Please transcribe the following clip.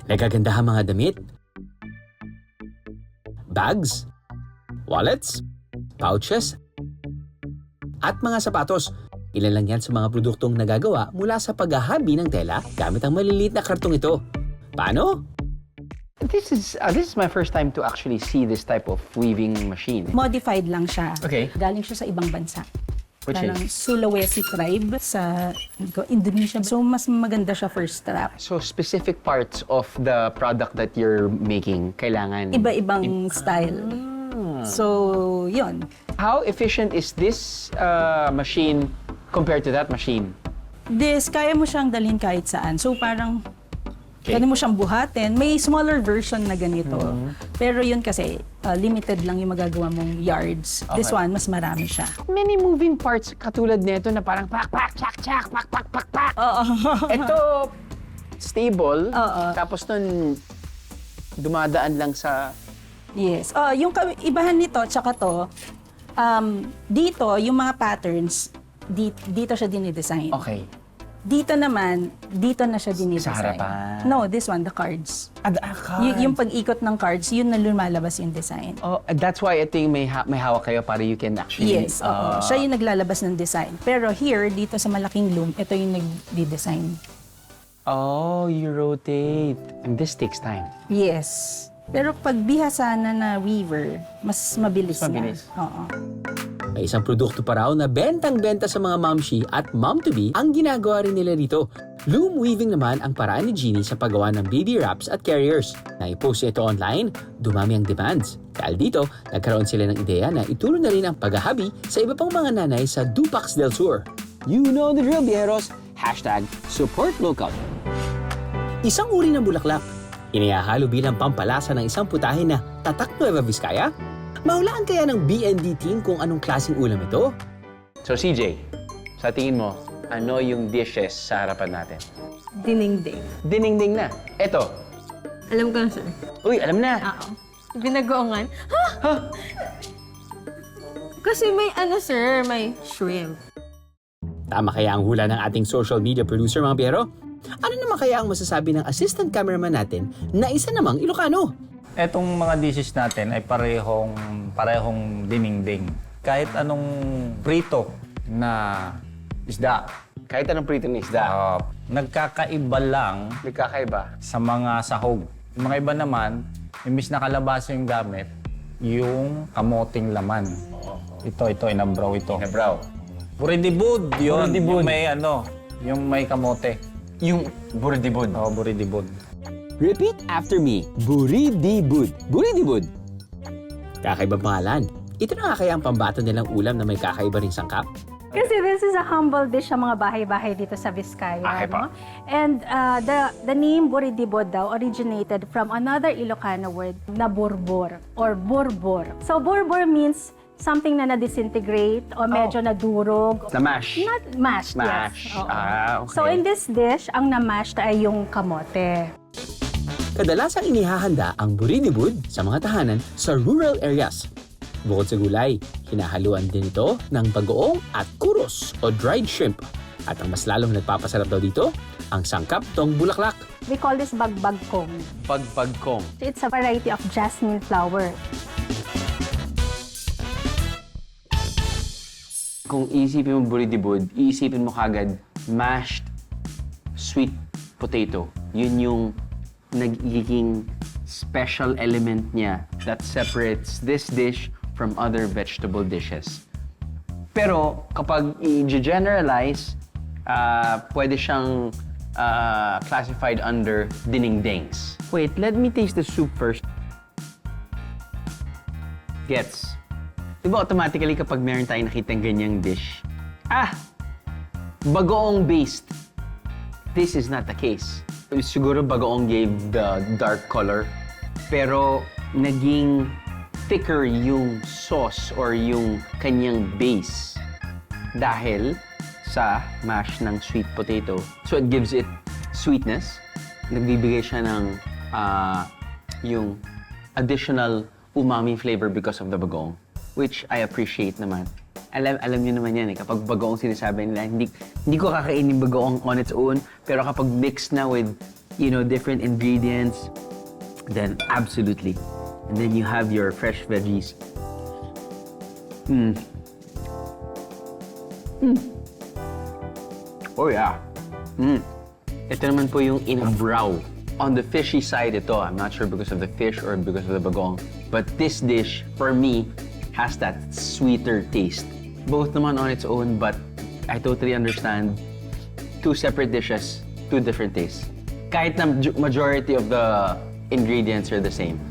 May kagandahan mga damit, bags, wallets, pouches, at mga sapatos. Ilan lang yan sa mga produktong nagagawa mula sa paghahabi ng tela gamit ang maliliit na kartong ito. Paano? This is my first time to actually see this type of weaving machine. Modified lang siya. Okay. Galing siya sa ibang bansa. Which Parang is? Sulawesi tribe sa Indonesia. So, mas maganda siya for strap. So specific parts of the product that you're making, kailangan... Iba-ibang style. So, yun. How efficient is this machine compared to that machine? This, kaya mo siyang dalhin kahit saan. So, parang pwede mo siyang buhatin. May smaller version na ganito. Pero yun kasi, limited lang yung magagawa mong yards. This one, mas marami siya. Many moving parts katulad nito na parang pak, pak, chak, chak, pak, pak, pak, pak. Oo. Ito, stable. Oo. Tapos nun, dumadaan lang sa... Yes. Yung ibahan nito, tsaka to, dito, yung mga patterns, dito siya dinidesign. Okay. Dito naman, dito na siya dinidesign. Sa harapan. No, this one, the cards. Cards. Yung pag-ikot ng cards, yun na lumalabas yung design. Oh, that's why ito yung may hawak kayo para you can actually... Yes, oo. Siya yung naglalabas ng design. Pero here, dito sa malaking loom, ito yung nag-design. Oh, you rotate. And this takes time. Yes. Pero pag bihasana na weaver, mas mabilis, Mas mabilis. na. Oo. May isang produkto pa raw na bentang-benta sa mga momshi at mom-to-be ang ginagawa rin nila dito. Loom weaving naman ang paraan ni Jeannie sa paggawa ng baby wraps at carriers. Naipost ito online, dumami ang demands. Dahil dito, nagkaroon sila ng ideya na ituloy na rin ang paghahabi sa iba pang mga nanay sa Dupax del Sur. You know the drill, Bieros! #supportlocal. Isang uri ng bulaklak. Inihahalo bilang pampalasa ng isang putahe na Tatak Nueva Vizcaya? Mahulaan kaya ng BND team kung anong klaseng ulam ito? So CJ, sa tingin mo, ano yung dishes sa harapan natin? Dinengdeng. Dinengdeng na. Eto. Alam ko na, sir. Uy, alam na. Oo. Binagoongan. Ha? Kasi may ano, sir, may shrimp. Tama kaya ang hula ng ating social media producer, mga Piero? Ano naman kaya ang masasabi ng assistant cameraman natin na isa namang Ilocano? Etong mga dishes natin ay parehong dinengdeng. Kahit anong prito na isda, Kahit anong prito ng isda. nagkakaiba lang Nagkakaiba. sa mga sahog. Yung mga iba naman, imbis na kalabasa yung gamit, yung kamoting laman. Ito, inabraw ito. Nabraw. Buridibud, yun. Buridibud. Yung may kamote. Yung buridibud. Oo, buridibud. Repeat after me. Buridibud. Buridibud. Kakaibang pangalan. Ito na nga kaya ang pambato nilang ulam na may kakaiba ring sangkap? Kasi this is a humble dish sa mga bahay-bahay dito sa Vizcaya. Okay no? And the name Buridibod daw originated from another Ilocano word na burbor or burbor. So burbor means something na na-disintegrate o medyo nadurog. Na-mash. Not mashed, Mash. yes. Oo. Okay. So in this dish, ang na-mashed ay yung kamote. Kadalasang inihahanda ang buridibud sa mga tahanan sa rural areas. Bukod sa gulay, hinahaluan din ito ng bagoong at kuros o dried shrimp. At ang mas lalong nagpapasarap daw dito, ang sangkap tong bulaklak. We call this bagbagkong. Pagpagkong. It's a variety of jasmine flower. Kung iisipin mo buridibud, iisipin mo kagad mashed sweet potato. Yun yung nagiging special element niya that separates this dish from other vegetable dishes. Pero kapag i-generalize, pwede siyang classified under dinengdengs. Wait, let me taste the soup first. Gets. Diba automatically kapag meron tayong nakitang ganyang dish, bagoong based. This is not the case. Siguro bagoong gave the dark color, pero naging thicker yung sauce or yung kanyang base dahil sa mash ng sweet potato. So it gives it sweetness. Nagbibigay siya ng yung additional umami flavor because of the bagoong, which I appreciate naman. Alam niyo naman yan eh, kapag bagoong sinasabi nila, hindi ko kakainin bagoong on its own, pero kapag mixed na with different ingredients, then absolutely. And then you have your fresh veggies. Oh yeah. Ito naman po yung inabraw. On the fishy side ito, I'm not sure because of the fish or because of the bagong, but this dish, for me, has that sweeter taste. Both naman on its own, but I totally understand. Two separate dishes, two different tastes. Kahit na majority of the ingredients are the same.